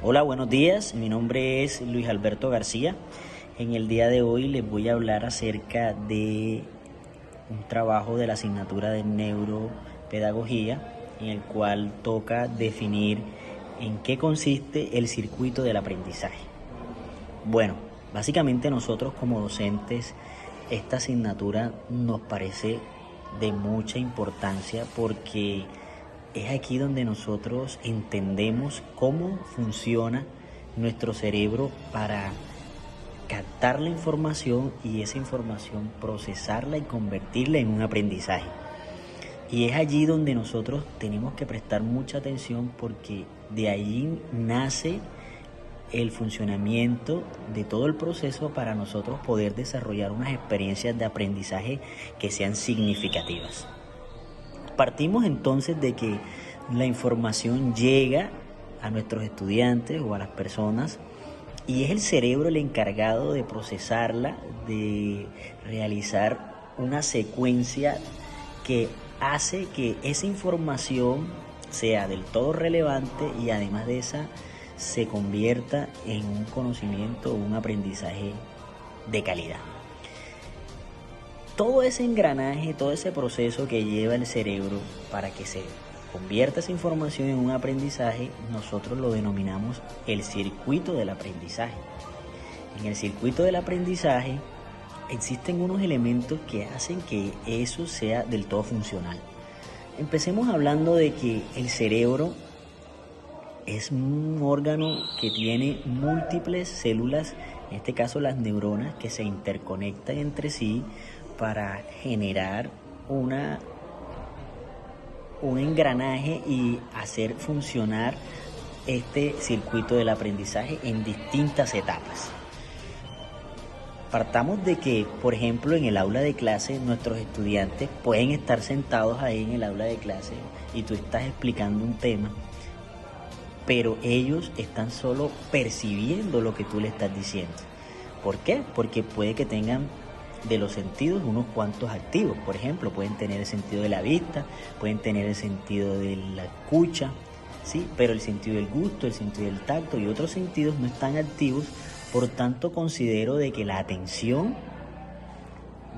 Hola, buenos días. Mi nombre es Luis Alberto García. En el día de hoy les voy a hablar acerca de un trabajo de la asignatura de neuropedagogía en el cual toca definir en qué consiste el circuito del aprendizaje. Bueno, básicamente nosotros como docentes esta asignatura nos parece de mucha importancia porque es aquí donde nosotros entendemos cómo funciona nuestro cerebro para captar la información y esa información procesarla y convertirla en un aprendizaje. Y es allí donde nosotros tenemos que prestar mucha atención porque de ahí nace el funcionamiento de todo el proceso para nosotros poder desarrollar unas experiencias de aprendizaje que sean significativas. Partimos entonces de que la información llega a nuestros estudiantes o a las personas y es el cerebro el encargado de procesarla, de realizar una secuencia que hace que esa información sea del todo relevante y además de esa se convierta en un conocimiento o un aprendizaje de calidad. Todo ese engranaje, todo ese proceso que lleva el cerebro para que se convierta esa información en un aprendizaje, nosotros lo denominamos el circuito del aprendizaje. En el circuito del aprendizaje existen unos elementos que hacen que eso sea del todo funcional. Empecemos hablando de que el cerebro es un órgano que tiene múltiples células, en este caso las neuronas, que se interconectan entre sí para generar un engranaje y hacer funcionar este circuito del aprendizaje en distintas etapas. Partamos de que, por ejemplo, en el aula de clase, nuestros estudiantes pueden estar sentados ahí en el aula de clase y tú estás explicando un tema, pero ellos están solo percibiendo lo que tú le estás diciendo. ¿Por qué? Porque puede que tengan de los sentidos unos cuantos activos. Por ejemplo, pueden tener el sentido de la vista, pueden tener el sentido de la escucha, ¿sí? Pero el sentido del gusto, el sentido del tacto y otros sentidos no están activos. Por tanto, considero de que la atención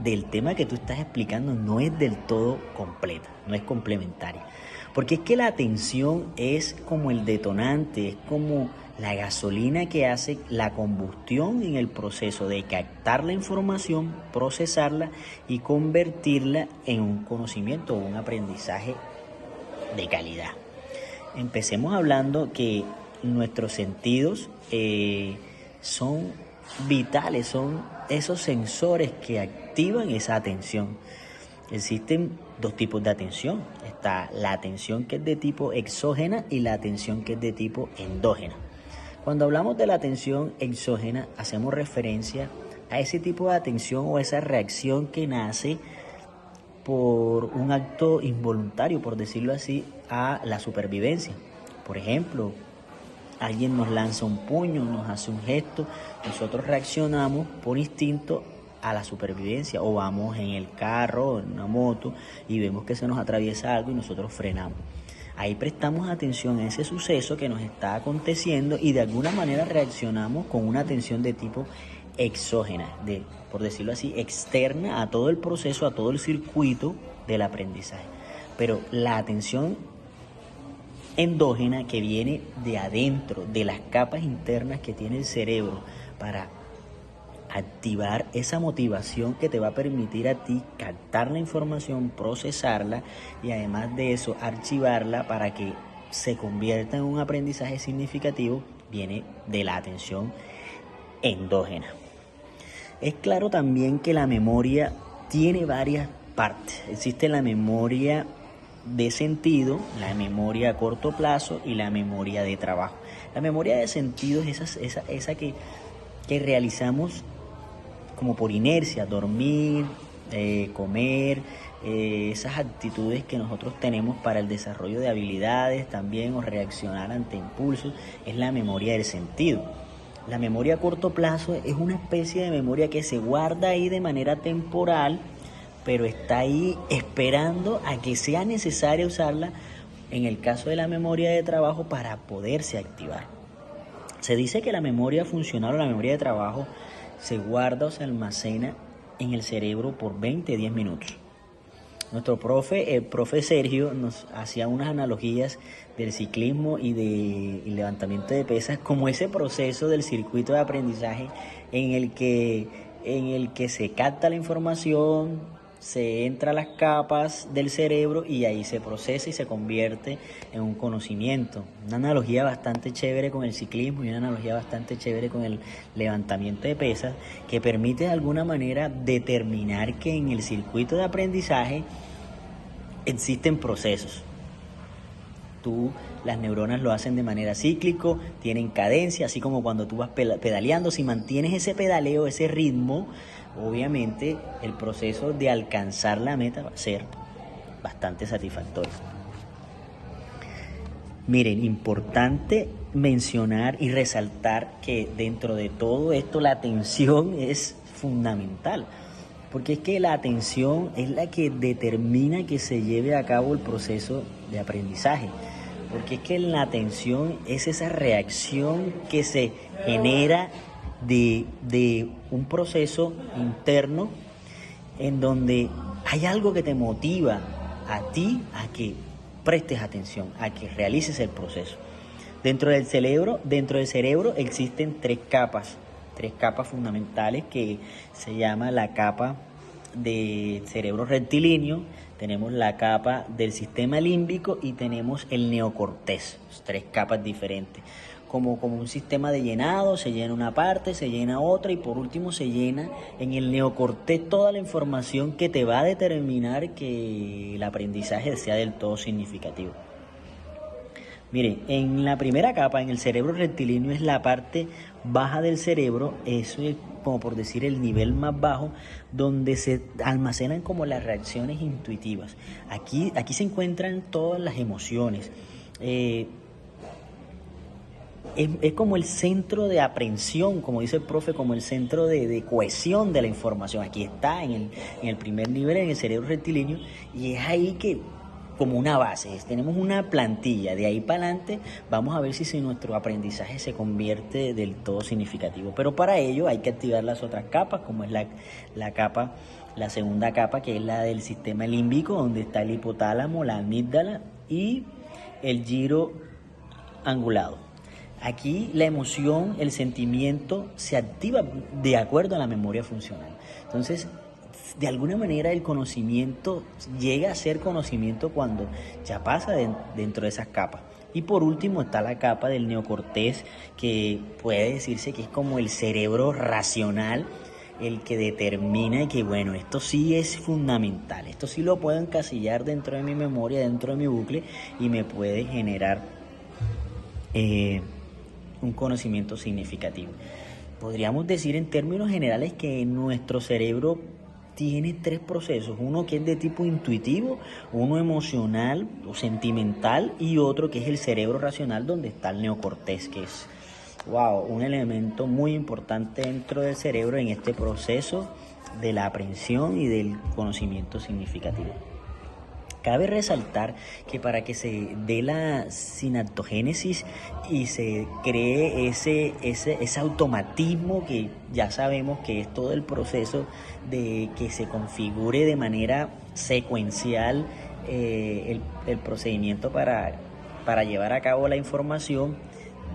del tema que tú estás explicando no es del todo completa, no es complementaria. Porque es que la atención es como el detonante, es como la gasolina que hace la combustión en el proceso de captar la información, procesarla y convertirla en un conocimiento o un aprendizaje de calidad. Empecemos hablando que nuestros sentidos son vitales, son esos sensores que activan esa atención. Existen dos tipos de atención. Está la atención que es de tipo exógena y la atención que es de tipo endógena. Cuando hablamos de la atención exógena, hacemos referencia a ese tipo de atención o esa reacción que nace por un acto involuntario, por decirlo así, a la supervivencia. Por ejemplo, alguien nos lanza un puño, nos hace un gesto, nosotros reaccionamos por instinto a la supervivencia, o vamos en el carro o en una moto y vemos que se nos atraviesa algo y nosotros frenamos. Ahí prestamos atención a ese suceso que nos está aconteciendo y de alguna manera reaccionamos con una atención de tipo exógena, por decirlo así, externa a todo el proceso, a todo el circuito del aprendizaje. Pero la atención endógena, que viene de adentro, de las capas internas que tiene el cerebro para activar esa motivación que te va a permitir a ti captar la información, procesarla y además de eso archivarla para que se convierta en un aprendizaje significativo, viene de la atención endógena. Es claro también que la memoria tiene varias partes. Existe la memoria de sentido, la memoria a corto plazo y la memoria de trabajo. La memoria de sentido es esa que realizamos como por inercia, dormir, comer, esas actitudes que nosotros tenemos para el desarrollo de habilidades también o reaccionar ante impulsos, es la memoria del sentido. La memoria a corto plazo es una especie de memoria que se guarda ahí de manera temporal, pero está ahí esperando a que sea necesario usarla en el caso de la memoria de trabajo para poderse activar. Se dice que la memoria funcional o la memoria de trabajo se guarda o se almacena en el cerebro por 20-10 minutos. Nuestro profe, el profe Sergio, nos hacía unas analogías del ciclismo y del levantamiento de pesas como ese proceso del circuito de aprendizaje en el que se capta la información, se entra a las capas del cerebro y ahí se procesa y se convierte en un conocimiento. Una analogía bastante chévere con el ciclismo y una analogía bastante chévere con el levantamiento de pesas, que permite de alguna manera determinar que en el circuito de aprendizaje existen procesos. Las neuronas lo hacen de manera cíclico, tienen cadencia, así como cuando tú vas pedaleando, si mantienes ese pedaleo, ese ritmo, obviamente el proceso de alcanzar la meta va a ser bastante satisfactorio. Miren, importante mencionar y resaltar que dentro de todo esto la atención es fundamental, porque es que la atención es la que determina que se lleve a cabo el proceso de aprendizaje. Porque es que la atención es esa reacción que se genera de un proceso interno en donde hay algo que te motiva a ti a que prestes atención, a que realices el proceso. Dentro del cerebro existen tres capas fundamentales que se llama la capa del cerebro rectilíneo, tenemos la capa del sistema límbico y tenemos el neocortés, tres capas diferentes. Como un sistema de llenado, se llena una parte, se llena otra y por último se llena en el neocortés toda la información que te va a determinar que el aprendizaje sea del todo significativo. Miren, en la primera capa, en el cerebro rectilíneo, es la parte baja del cerebro, eso es como por decir el nivel más bajo, donde se almacenan como las reacciones intuitivas. Aquí se encuentran todas las emociones. Es como el centro de aprehensión, como dice el profe, como el centro de cohesión de la información. Aquí está en el primer nivel, en el cerebro rectilíneo, y es ahí que, como una base, tenemos una plantilla, de ahí para adelante vamos a ver si nuestro aprendizaje se convierte del todo significativo. Pero para ello hay que activar las otras capas, como es la segunda capa, que es la del sistema límbico, donde está el hipotálamo, la amígdala y el giro angulado. Aquí la emoción, el sentimiento se activa de acuerdo a la memoria funcional. Entonces, de alguna manera el conocimiento llega a ser conocimiento cuando ya pasa dentro de esas capas. Y por último está la capa del neocortés, que puede decirse que es como el cerebro racional, el que determina que bueno, esto sí es fundamental, esto sí lo puedo encasillar dentro de mi memoria, dentro de mi bucle y me puede generar un conocimiento significativo. Podríamos decir en términos generales que nuestro cerebro tiene tres procesos, uno que es de tipo intuitivo, uno emocional o sentimental y otro que es el cerebro racional, donde está el neocortés, que es un elemento muy importante dentro del cerebro en este proceso de la aprehensión y del conocimiento significativo. Cabe resaltar que para que se dé la sinaptogénesis y se cree ese automatismo que ya sabemos que es todo el proceso de que se configure de manera secuencial el procedimiento para llevar a cabo la información,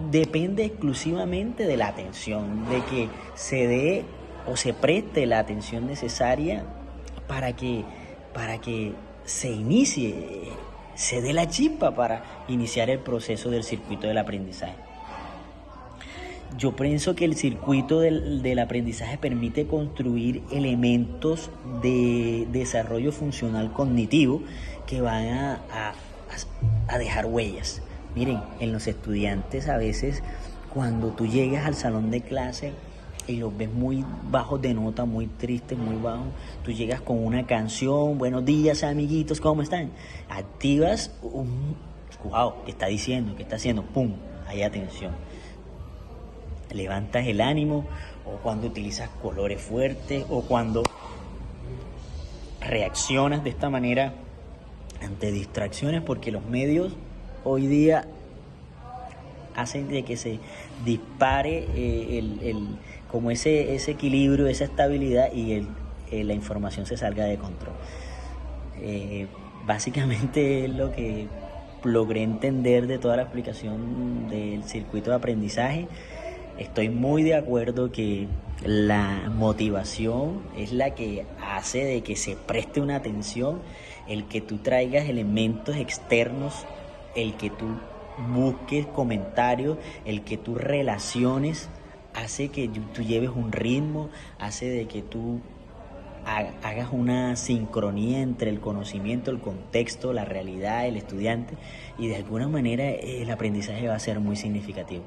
depende exclusivamente de la atención, de que se dé o se preste la atención necesaria para que se inicie, se dé la chispa para iniciar el proceso del circuito del aprendizaje. Yo pienso que el circuito del aprendizaje permite construir elementos de desarrollo funcional cognitivo que van a dejar huellas. Miren, en los estudiantes a veces cuando tú llegas al salón de clase y los ves muy bajos de nota, muy tristes, muy bajos, tú llegas con una canción, buenos días amiguitos, ¿cómo están? Activas ¿qué está diciendo? ¿Qué está haciendo? ¡Pum! Hay atención. Levantas el ánimo, o cuando utilizas colores fuertes, o cuando reaccionas de esta manera ante distracciones, porque los medios hoy día hacen de que se dispare como ese equilibrio, esa estabilidad y la información se salga de control. Básicamente es lo que logré entender de toda la explicación del circuito de aprendizaje. Estoy muy de acuerdo que la motivación es la que hace de que se preste una atención, el que tú traigas elementos externos, el que tú busques comentarios, el que tú relaciones, hace que tú lleves un ritmo, hace de que tú hagas una sincronía entre el conocimiento, el contexto, la realidad, el estudiante, y de alguna manera el aprendizaje va a ser muy significativo.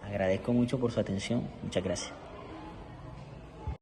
Agradezco mucho por su atención. Muchas gracias.